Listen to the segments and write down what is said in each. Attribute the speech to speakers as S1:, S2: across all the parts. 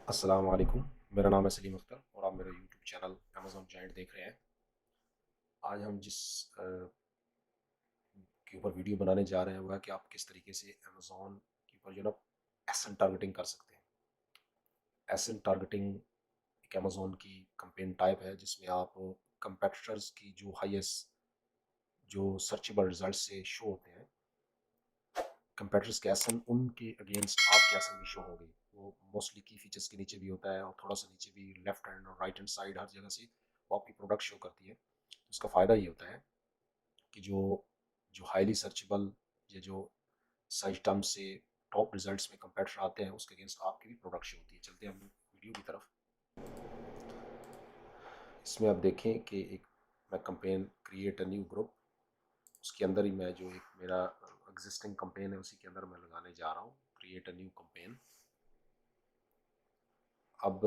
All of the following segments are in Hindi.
S1: अस्सलाम वालेकुम। मेरा नाम है सलीम अख्तर और आप मेरा यूट्यूब चैनल अमेज़ॉन जायंट देख रहे हैं। आज हम जिस के ऊपर वीडियो बनाने जा रहे हैं वह है कि आप किस तरीके से अमेज़ॉन के ऊपर एसएन टारगेटिंग कर सकते हैं। एसएन टारगेटिंग एक अमेज़ॉन की कैंपेन टाइप है जिसमें आप कंपेटिटर्स की जो हाईएस्ट जो सर्चेबल रिजल्ट से शो होते हैं, कंपेटिटर्स के एसएन उनके अगेंस्ट आपके एसएन भी शो होंगे। वो मोस्टली की फीचर्स के नीचे भी होता है और थोड़ा सा नीचे भी लेफ्ट हैंड और राइट हैंड साइड हर जगह से वो आपकी प्रोडक्ट शो करती है। तो उसका फ़ायदा ये होता है कि जो जो हाईली सर्चेबल या जो सर्च टर्म से टॉप रिजल्ट्स में कंपेटिटर आते हैं उसके अगेंस्ट आपकी भी प्रोडक्ट शो होती है। चलते हैं हम वीडियो की तरफ। इसमें आप देखें कि एक मैं campaign create a new group, उसके अंदर ही मैं जो एक मेरा एग्जिस्टिंग कंपेन है उसी के अंदर मैं लगाने जा रहा हूँ क्रिएट अ न्यू कंपेन। अब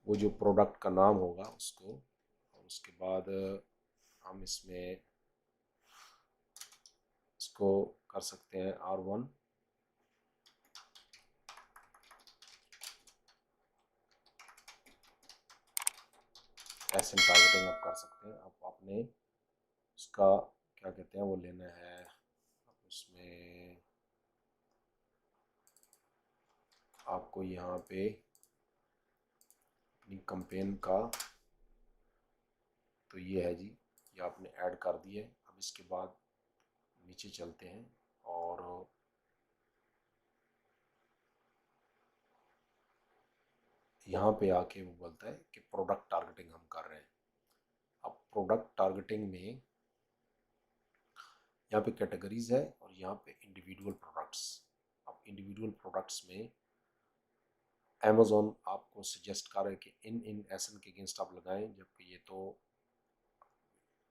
S1: वो जो प्रोडक्ट का नाम होगा उसको, और उसके बाद हम इसमें इसको कर सकते हैं R1। एसएन टारगेटिंग आप कर सकते हैं। आप आपने उसका क्या कहते हैं वो लेना है। उसमें आपको यहाँ पे अपनी कंपेन का तो ये है जी, ये आपने ऐड कर दिए। अब इसके बाद नीचे चलते हैं और यहाँ पे आके वो बोलता है कि प्रोडक्ट टारगेटिंग हम कर रहे हैं। अब प्रोडक्ट टारगेटिंग में यहाँ पे कैटेगरीज है और यहाँ पे इंडिविजुअल प्रोडक्ट्स। अब इंडिविजुअल प्रोडक्ट्स में अमेज़ॉन आपको सजेस्ट कर रहा है कि इन इन एसन के अगेंस्ट आप लगाएं, जबकि ये तो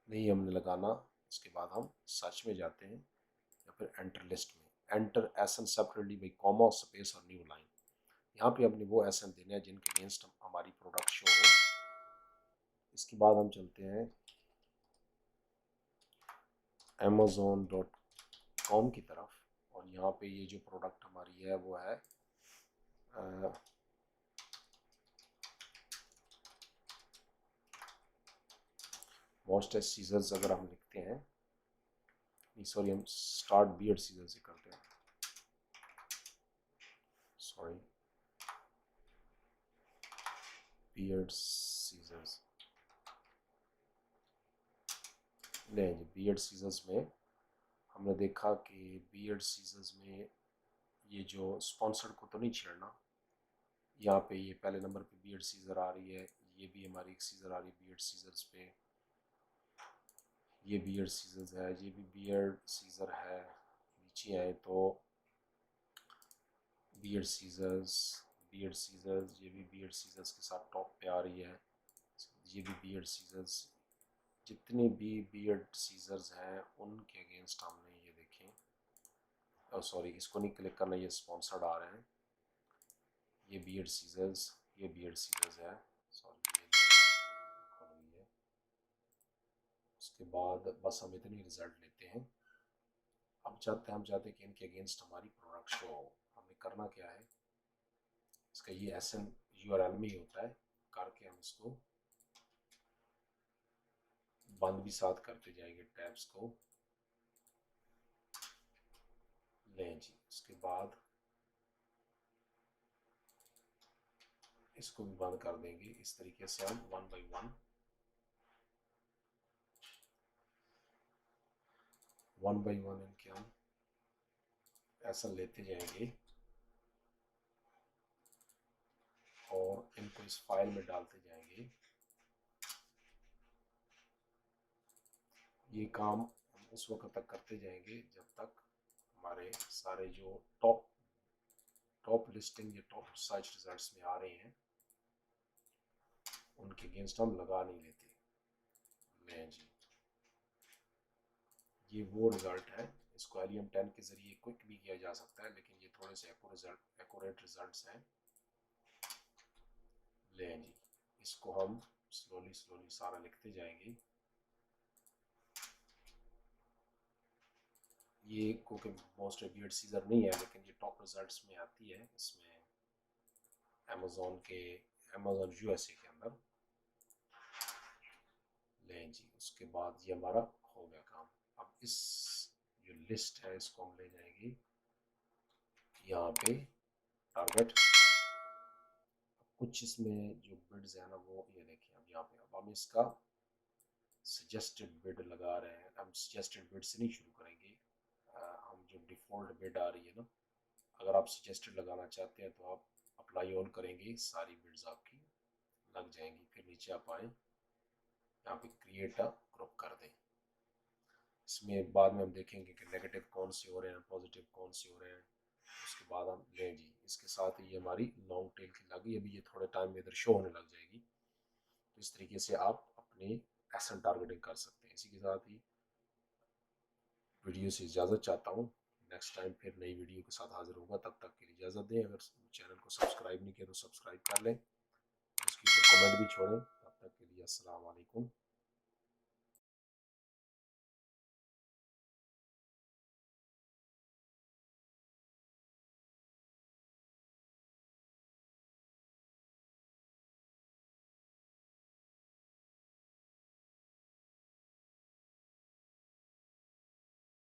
S1: नहीं हमने लगाना। उसके बाद हम सर्च में जाते हैं या फिर एंटर लिस्ट में, enter essence separately by comma space और न्यू लाइन। यहाँ पे अपने वो एसन देने हैं जिनके अगेंस्ट हमारी प्रोडक्ट शो हो। इसके बाद हम चलते हैं amazon.com की तरफ और यहाँ पे ये जो प्रोडक्ट हमारी है वो है मॉस्ट सीजर्स। अगर हम लिखते हैं, सॉरी हम स्टार्ट बियर्ड सीजर से करते हैं, सॉरी बियर्ड सीजर्स। नहीं जी, बियर्ड सीजर्स में हमने देखा कि बियर्ड सीजर्स में ये जो स्पॉन्सर्ड को तो नहीं छेड़ना। यहाँ पे ये पहले नंबर पे बियर्ड सीजर आ रही है, ये भी हमारी एक सीजर आ रही है बियर्ड सीजर्स पे। ये बियर्ड सीजर्स है, ये भी बियर्ड सीजर है। नीचे आए तो बियर्ड सीजर्स, बियर्ड सीजर्स, ये भी बियर्ड सीजर्स के साथ टॉप पे आ रही है। ये भी बियर्ड सीजर्स। जितने भी बियर्ड सीजर्स हैं उनके अगेंस्ट हमने ये देखें, सॉरी इसको नहीं क्लिक करना, ये स्पॉन्सर्ड आ रहे हैं। ये बियर्ड सीजर्स, ये बियर्ड सीजर्स है, सॉरी ये है। उसके बाद बस हम इतनी रिजल्ट लेते हैं। हम चाहते हैं कि इनके अगेंस्ट हमारी प्रोडक्ट शो हो। हमें करना क्या है, इसका ये एसएन यूआरएल में ही होता है, करके हम इसको बंद भी साथ करते जाएंगे टैब्स को। लें जी, उसके बाद इसको भी बंद कर देंगे। इस तरीके से हम वन बाई वन इनके हम ऐसा लेते जाएंगे और इनको इस फाइल में डालते जाएंगे। ये काम हम उस वक्त तक करते जाएंगे जब तक हमारे सारे जो टॉप टॉप लिस्टिंग या टॉप सर्च रिजल्ट्स में आ रहे हैं उनके अगेंस्ट हम लगा नहीं लेते। लें जी, ये वो रिजल्ट है। इसको एलियम 10 के ज़रिए क्विक भी किया जा सकता है, लेकिन ये थोड़े से एक्यूरेट रिजल्ट्स हैं। लें जी, इसको हम स्लोली स्लोली सारा लिखते जाएंगे। ये क्योंकि मोस्ट रिव्यूड सीजर नहीं है, लेकिन ये टॉप रिजल्ट्स में आती है इसमें अमेजोन के, अमेजोन यूएसए के अंदर। लें जी, उसके बाद ये हमारा हो गया काम। अब इस जो लिस्ट है इसको हम ले जाएंगे यहाँ पे टारगेट। कुछ इसमें जो बिड्स है ना वो ये देखिए, अब यहाँ पे अब हम इसका सजेस्टेड बिड लगा रहे हैं। हम सजेस्टेड बिड से नहीं शुरू करेंगे, हम जो डिफ़ॉल्ट बिड आ रही है ना, अगर आप सजेस्टेड लगाना चाहते हैं तो आप अप्लाई ऑन करेंगे, सारी बिड्स आपकी लग जाएंगी। फिर नीचे आप आए, यहाँ पे क्रिएट अ ग्रुप कर दें। इसमें बाद में हम देखेंगे कि नेगेटिव कौन से हो रहे हैं, पॉजिटिव कौन से हो रहे हैं। उसके बाद हम लें जी, इसके साथ ही हमारी लॉन्ग टेल की लगी, अभी ये थोड़े टाइम में इधर शो होने लग जाएगी। तो इस तरीके से आप अपनी एसेंट टारगेटिंग कर सकते हैं। इसी के साथ ही वीडियो से इजाज़त चाहता हूँ। नेक्स्ट टाइम फिर नई वीडियो के साथ हाजिर होगा, तब तक के लिए इजाज़त दें। अगर चैनल को सब्सक्राइब नहीं किया तो सब्सक्राइब कर लें, उसके ऊपर कमेंट भी छोड़ें। तब तक के लिए अस्सलाम वालेकुम।